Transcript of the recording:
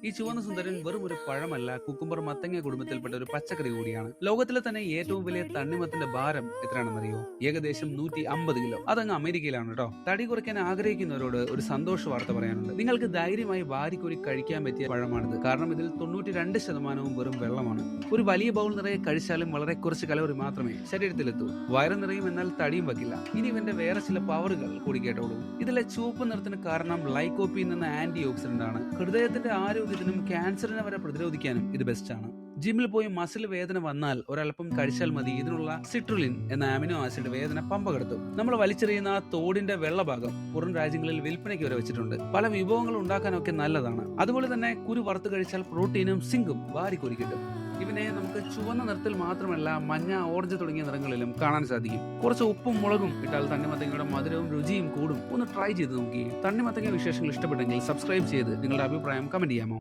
ഈ ചുവന്ന സുന്ദരൻ വെറും ഒരു പഴമല്ല, കുക്കുംബർ മത്തങ്ങ കുടുംബത്തിൽപ്പെട്ട ഒരു പച്ചക്കറി കൂടിയാണ്. ലോകത്തിലെ തന്നെ ഏറ്റവും വലിയ തണ്ണിമത്തന്റെ ഭാരം എത്രയാണെന്നറിയോ? ഏകദേശം 150 കിലോ. അതങ്ങ് അമേരിക്കയിലാണ് കേട്ടോ. തടി കുറയ്ക്കാൻ ആഗ്രഹിക്കുന്നവരോട് ഒരു സന്തോഷ വാർത്ത പറയാനുണ്ട്. നിങ്ങൾക്ക് ധൈര്യമായി വാരിക്കോരി കഴിക്കാൻ പറ്റിയ പഴമാണിത്. കാരണം ഇതിൽ 92% വെറും വെള്ളമാണ്. ഒരു വലിയ ബൗൾ നിറയെ കഴിച്ചാലും വളരെ കുറച്ച് കലോറി മാത്രമേ ശരീരത്തിലെത്തൂ. വയറ് നിറയും, എന്നാൽ തടിയും വയ്ക്കില്ല. ഇനി ഇവന്റെ വേറെ ചില പവറുകൾ കൂടി കേട്ടോളൂ. ഇതിലെ ചുവപ്പ് നിറത്തിന് കാരണം ലൈക്കോപ്പീൻ എന്ന ആന്റി ഓക്സിഡന്റ് ആണ്. ഹൃദയത്തിന്റെ ആരോഗ്യത്തിനും ക്യാൻസറിനെ വരെ പ്രതിരോധിക്കാനും ഇത് ബെസ്റ്റ് ആണ്. ജിമ്മിൽ പോയി മസിൽ വേദന വന്നാൽ ഒരൽപ്പം കഴിച്ചാൽ മതി. ഇതിനുള്ള സിട്രുലിൻ എന്ന അമിനോ ആസിഡ് വേദന പമ്പ കടത്തും. നമ്മൾ വലിച്ചെറിയുന്ന ആ തോടിന്റെ വെള്ളഭാഗം പുറം രാജ്യങ്ങളിൽ വിൽപ്പനയ്ക്ക് വരെ വെച്ചിട്ടുണ്ട്. പല വിഭവങ്ങൾ ഉണ്ടാക്കാനൊക്കെ നല്ലതാണ്. അതുപോലെ തന്നെ കുരു വറുത്ത് കഴിച്ചാൽ പ്രോട്ടീനും സിങ്കും വാരിക്കോരി കിട്ടും. ഇവനെ നമുക്ക് ചുവന്ന നിറത്തിൽ മാത്രമല്ല, മഞ്ഞ, ഓറഞ്ച് തുടങ്ങിയ നിറങ്ങളിലും കാണാൻ സാധിക്കും. കുറച്ച് ഉപ്പും മുളകും ഇട്ടാൽ തണ്ണിമത്തങ്ങയുടെ മധുരവും രുചിയും കൂടും. ഒന്ന് ട്രൈ ചെയ്ത് നോക്കി. തണ്ണിമത്തങ്ങ വിശേഷങ്ങൾ ഇഷ്ടപ്പെട്ടെങ്കിൽ സബ്സ്ക്രൈബ് ചെയ്ത് നിങ്ങളുടെ അഭിപ്രായം കമന്റ് ചെയ്യാമോ?